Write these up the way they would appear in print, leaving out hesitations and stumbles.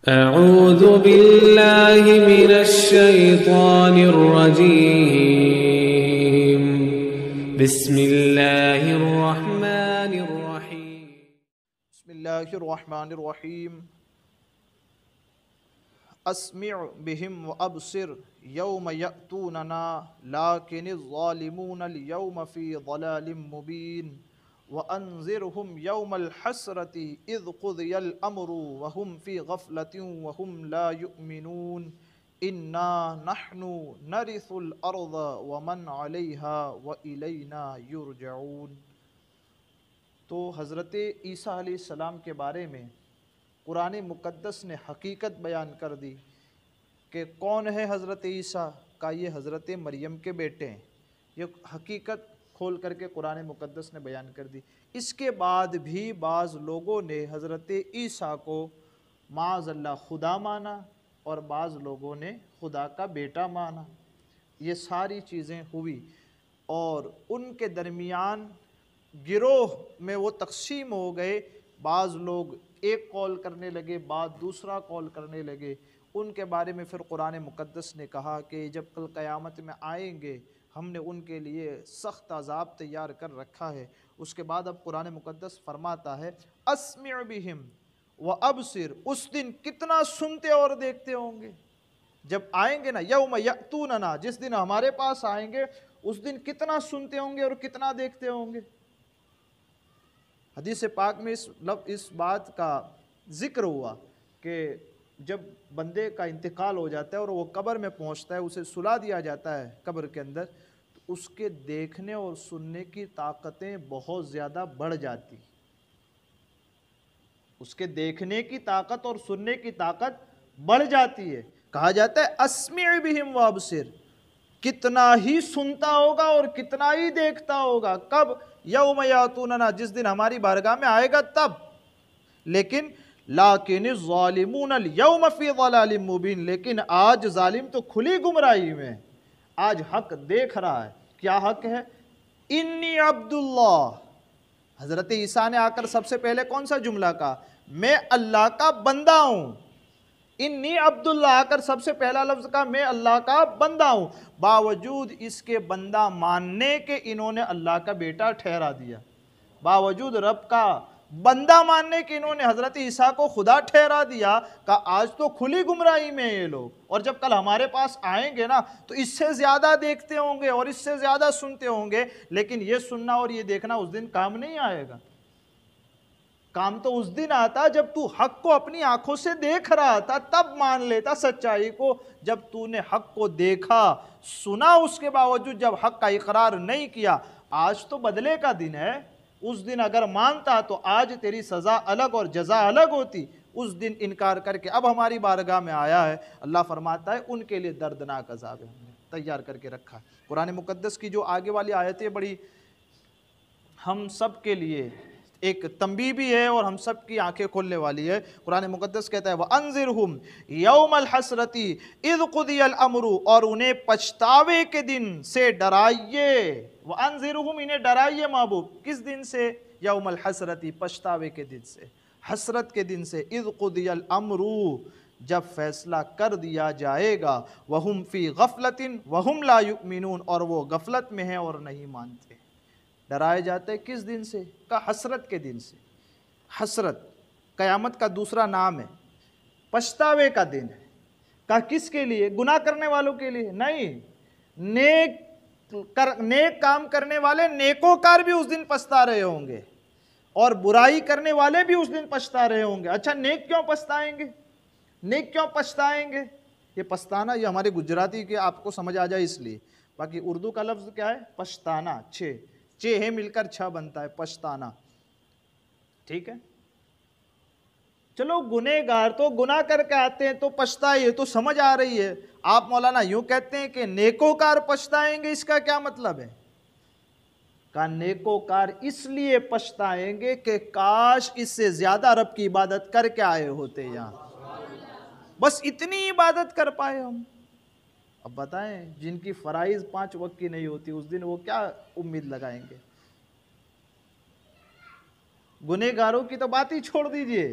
أعوذ بالله من الشيطان الرجيم بسم الله الرحمن الرحيم بسم الله الرحمن الرحيم اسمع بهم وابصر يوم يأتوننا لكن الظالمون اليوم في ضلال مبين وأنذرهم يوم الحسرة إذ قضي الأمر وهم في غفلة وهم لا يؤمنون إنا نحن نرث الأرض ومن عليها وإلينا يرجعون۔ تو حضرت عیسیٰ علیہ السلام کے بارے میں قرآن مقدس نے حقیقت بیان کر دی کہ کون ہے حضرت عیسیٰ کا، یہ حضرت مریم کے بیٹے ہیں۔ یہ حقیقت کھول کر کے قرآن مقدس نے بیان کر دی۔ اس کے بعد بھی بعض لوگوں نے حضرت عیسیٰ کو معاذ اللہ خدا مانا اور بعض لوگوں نے خدا کا بیٹا مانا۔ یہ ساری چیزیں ہوئی اور ان کے درمیان گروہ میں وہ تقسیم ہو گئے۔ بعض لوگ ایک قول کرنے لگے، بعض دوسرا قول کرنے لگے۔ ان کے بارے میں پھر قرآن مقدس نے کہا کہ جب کل قیامت میں آئیں گے ہم نے ان کے لیے سخت عذاب تیار کر رکھا ہے۔ اس کے بعد اب قرآن مقدس فرماتا ہے اسمع بہم وابصر، اس دن کتنا سنتے اور دیکھتے ہوں گے جب آئیں گے نا، یوم یأتوننا، جس دن ہمارے پاس آئیں گے اس دن کتنا سنتے ہوں گے اور کتنا دیکھتے ہوں گے۔ حدیث پاک میں اس بات کا ذکر ہوا کہ جب بندے کا انتقال ہو جاتا ہے اور وہ قبر میں پہنچتا ہے، اسے سلا دیا جاتا ہے قبر کے اندر، تو اس کے دیکھنے اور سننے کی طاقتیں بہت زیادہ بڑھ جاتی۔ اس کے دیکھنے کی طاقت اور سننے کی طاقت بڑھ جاتی ہے۔ کہا جاتا ہے اسمع بہم وابصر، کتنا ہی سنتا ہوگا اور کتنا ہی دیکھتا ہوگا۔ کب؟ یوم یاتوننا، جس دن ہماری بارگاہ میں آئے گا تب۔ لیکن الظالمون اليوم فی ضلال مبین، لیکن آج ظالم تو کھلی گمراہی میں، آج حق دیکھ رہا ہے۔ کیا حق ہے؟ انی عبداللہ، حضرت عیسیٰ نے آ کر سب سے پہلے کون سا جملہ کہا؟ میں اللہ کا بندہ ہوں۔ انی عبداللہ آ کر سب سے پہلا لفظ کہا میں اللہ کا بندہ ہوں، باوجود اس کے بندہ ماننے کے انہوں نے اللہ کا بیٹا ٹھہرا دیا۔ باوجود رب کا بندہ ماننے کے انہوں نے حضرت عیسیٰ کو خدا ٹھہرا دیا۔ کہ آج تو کھلی گمراہی میں یہ لوگ، اور جب کل ہمارے پاس آئیں گے نا تو اس سے زیادہ دیکھتے ہوں گے اور اس سے زیادہ سنتے ہوں گے، لیکن یہ سننا اور یہ دیکھنا اس دن کام نہیں آئے گا۔ کام تو اس دن آتا جب تو حق کو اپنی آنکھوں سے دیکھ رہا تھا، تب مان لیتا سچائی کو۔ جب تو نے حق کو دیکھا سنا، اس کے باوجود جب حق کا اقرار نہیں کیا، آج تو بدلے کا دن ہے۔ اس دن اگر مانتا تو آج تیری سزا الگ اور جزا الگ ہوتی۔ اس دن انکار کر کے اب ہماری بارگاہ میں آیا ہے، اللہ فرماتا ہے ان کے لیے دردناک عذاب ہے، ہم نے تیار کر کے رکھا ہے۔ قرآن مقدس کی جو آگے والی آیتیں بڑی ہم سب کے لیے ایک تنبیہ بھی ہے اور ہم سب کی آنکھیں کھولنے والی ہے۔ قرآن مقدس کہتا ہے وَأَنذِرْهُمْ يَوْمَ الْحَسْرَةِ إِذْ قُضِيَ الْأَمْرُ، اور انہیں پچھتاوے کے دن سے ڈرائیے۔ وَأَنذِرْهُمْ، انہیں ڈرائیے محبوب، کس دن سے؟ یوم الحسرتی، پچھتاوے کے دن سے، حسرت کے دن سے۔ اِذْ قُضِيَ الْأَمْرُ، جب فیصلہ کر دیا جائے گا۔ وَهُمْ فِي غَفْلَةٍ وَهُمْ لَا يُؤْمِنُونَ، اور وہ غفلت میں ہیں اور نہیں مانتے۔ ڈرائے جاتے کس دن سے؟ کا حسرت کے دن سے۔ حسرت قیامت کا دوسرا نام ہے، پچھتاوے کا دن ہے۔ کا کس کے لیے؟ گناہ کرنے والوں کے لیے نہیں، نیک کام کرنے والے نیکوکار بھی اس دن پچھتا رہے ہوں گے اور برائی کرنے والے بھی اس دن پچھتا رہے ہوں گے۔ اچھا نیک کیوں پچھتائیں گے؟ نیک کیوں پچھتائیں گے؟ یہ پچھتانا یہ ہمارے گجراتی کے آپ کو سمجھ آ جائے اس لیے، باقی اردو کا لفظ کیا ہے؟ پچھتانا، چھ ہے مل کر چھا بنتا ہے، پچھتانا، ٹھیک ہے؟ چلو گنہگار تو گناہ کر کے آتے ہیں تو پچھتائے، تو سمجھ آ رہی ہے۔ آپ مولانا یوں کہتے ہیں کہ نیکوکار پچھتائیں گے، اس کا کیا مطلب ہے؟ کہ نیکوکار اس لیے پچھتائیں گے کہ کاش اس سے زیادہ رب کی عبادت کر کے آئے ہوتے یہاں، بس اتنی عبادت کر پائے ہم۔ اب بتائیں جن کی فرائض 5 وقت کی نہیں ہوتی، اس دن وہ کیا امید لگائیں گے؟ گنہگاروں کی تو بات ہی چھوڑ دیجئے،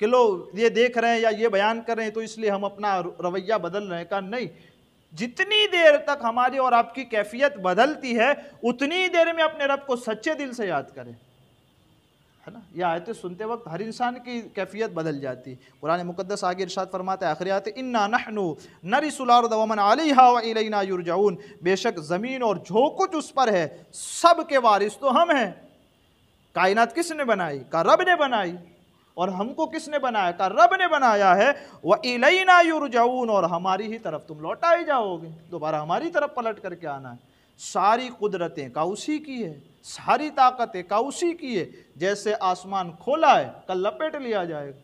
کہ لو یہ دیکھ رہے ہیں یا یہ بیان کر رہے ہیں تو اس لیے ہم اپنا رویہ بدل رہے ہیں. کہا نہیں، جتنی دیر تک ہماری اور آپ کی کیفیت بدلتی ہے اتنی دیر میں اپنے رب کو سچے دل سے یاد کریں، ہے نا. یہ آیتیں سنتے وقت ہر انسان کی کیفیت بدل جاتی. قرآن مقدس آگے ارشاد فرماتا ہے آخری آیت، انا نحن نرث الارض ومن علیہا والینا یرجعون، بے شک زمین اور جو کچھ اس پر ہے سب کے وارث تو ہم ہیں. کائنات کس نے بنائی؟ کہا رب نے بنائی. اور ہم کو کس نے بنایا؟ کہا رب نے بنایا ہے. وَإِلَيْنَا يُرْجَعُونَ، اور ہماری ہی طرف تم لوٹائے جاؤ گے، دوبارہ ہماری طرف پلٹ کر کے آنا ہے. ساری قدرتیں کا اسی کی ہے، ساری طاقتیں کا اسی کی ہے. جیسے آسمان کھولا ہے کل لپیٹ لیا جائے گا،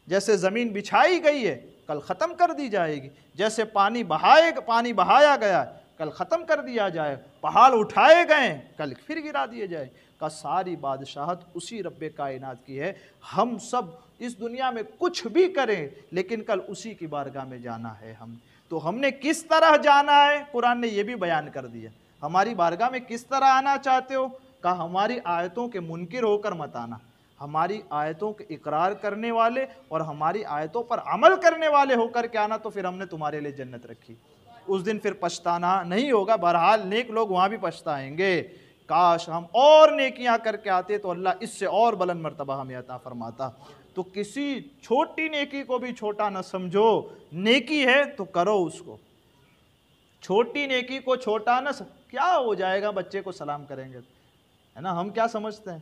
جیسے زمین بچھائی گئی ہے کل ختم کر دی جائے گی، جیسے پانی بہایا گیا ہے کل ختم کر دیا جائے، پہاڑ اٹھائے گئے کل پھر گرا دیے جائے. کا ساری بادشاہت اسی رب کائنات کی ہے. ہم سب اس دنیا میں کچھ بھی کریں لیکن کل اسی کی بارگاہ میں جانا ہے. تو ہم نے کس طرح جانا ہے قرآن نے یہ بھی بیان کر دیا. ہماری بارگاہ میں کس طرح آنا چاہتے ہو؟ کہا ہماری آیتوں کے منکر ہو کر مت آنا، ہماری آیتوں کے اقرار کرنے والے اور ہماری آیتوں پر عمل کرنے والے ہو کر کے آنا، تو پھر ہم نے تمہارے لیے جنت رکھی. اس دن پھر پچھتانا نہیں ہوگا. بہرحال نیک لوگ وہاں بھی پچھتائیں گے. کاش ہم اور نیکیاں کر کے آتے تو اللہ اس سے اور بلند مرتبہ ہمیں عطا فرماتا. تو کسی چھوٹی نیکی کو بھی چھوٹا نہ سمجھو. نیکی ہے تو کرو اس کو. چھوٹی نیکی کو چھوٹا نہ کیا ہو جائے گا، بچے کو سلام کریں گے، ہے نا. ہم کیا سمجھتے ہیں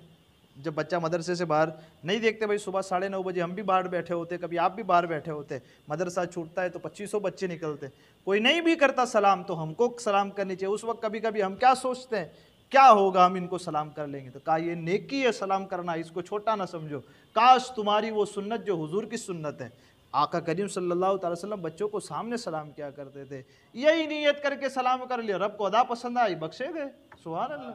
جب بچہ مدرسے سے باہر نہیں دیکھتے بھائی صبح 9:30 بجے ہم بھی باہر بیٹھے ہوتے، کبھی آپ بھی باہر بیٹھے ہوتے، مدرسہ چھوٹتا ہے تو 2500 بچے نکلتے، کوئی نہیں بھی کرتا سلام تو ہم کو سلام کرنی چاہیے. اس وقت کبھی کبھی ہم کیا سوچتے ہیں کیا ہوگا ہم ان کو سلام کر لیں گے. تو کہا یہ نیکی ہے سلام کرنا، اس کو چھوٹا نہ سمجھو. کاش تمہاری وہ سنت جو حضور کی سنت ہے. آقا کریم صلی اللہ تعالی وسلم بچوں کو سامنے سلام کیا کرتے تھے. یہی نیت کر کے سلام کر لیا، رب کو ادا پسند آئی، بخشے گئے. سبحان اللہ.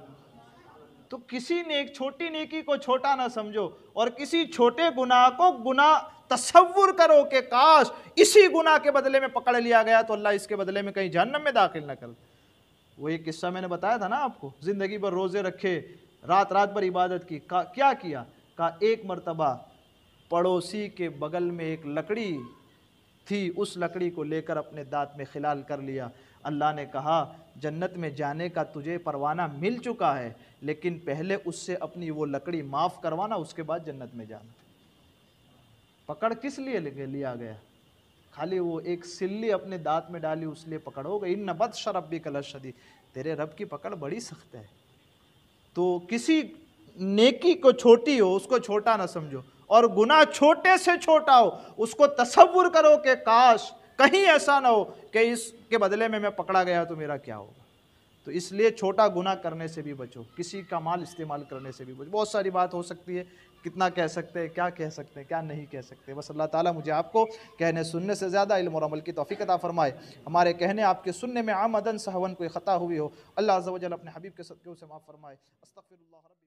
تو کسی چھوٹی نیکی کو چھوٹا نہ سمجھو، اور کسی چھوٹے گناہ کو گناہ تصور کرو کہ کاش اسی گناہ کے بدلے میں پکڑ لیا گیا تو اللہ اس کے بدلے میں کہیں جہنم میں داخل نہ کر. وہ ایک قصہ میں نے بتایا تھا نا آپ کو، زندگی بھر روزے رکھے، رات رات بھر عبادت کی. کیا کیا؟ کہا ایک مرتبہ پڑوسی کے بغل میں ایک لکڑی تھی، اس لکڑی کو لے کر اپنے دانت میں خلال کر لیا. اللہ نے کہا جنت میں جانے کا تجھے پروانہ مل چکا ہے، لیکن پہلے اس سے اپنی وہ لکڑی معاف کروانا، اس کے بعد جنت میں جانا. پکڑ کس لیے لیا گیا؟ خالی وہ ایک سلی اپنے دانت میں ڈالی اس لیے پکڑ ہو گئی. ان بطش ربک لشدید، تیرے رب کی پکڑ بڑی سخت ہے. تو کسی نیکی کو چھوٹی ہو اس کو چھوٹا نہ سمجھو، اور گناہ چھوٹے سے چھوٹا ہو اس کو تصور کرو کہ کاش کہیں ایسا نہ ہو کہ اس کے بدلے میں پکڑا گیا تو میرا کیا ہوگا. تو اس لیے چھوٹا گناہ کرنے سے بھی بچو، کسی کا مال استعمال کرنے سے بھی بچو. بہت ساری بات ہو سکتی ہے، کتنا کہہ سکتے ہیں، کیا کہہ سکتے ہیں، کیا نہیں کہہ سکتے. بس اللہ تعالیٰ مجھے آپ کو کہنے سننے سے زیادہ علم اور عمل کی توفیق عطا فرمائے. ہمارے کہنے آپ کے سننے میں عمدن سہون کوئی خطا ہوئی ہو، اللہ عز و جل اپنے حبیب کے صدقے اسے معاف فرمائے. استغفر اللہ ربی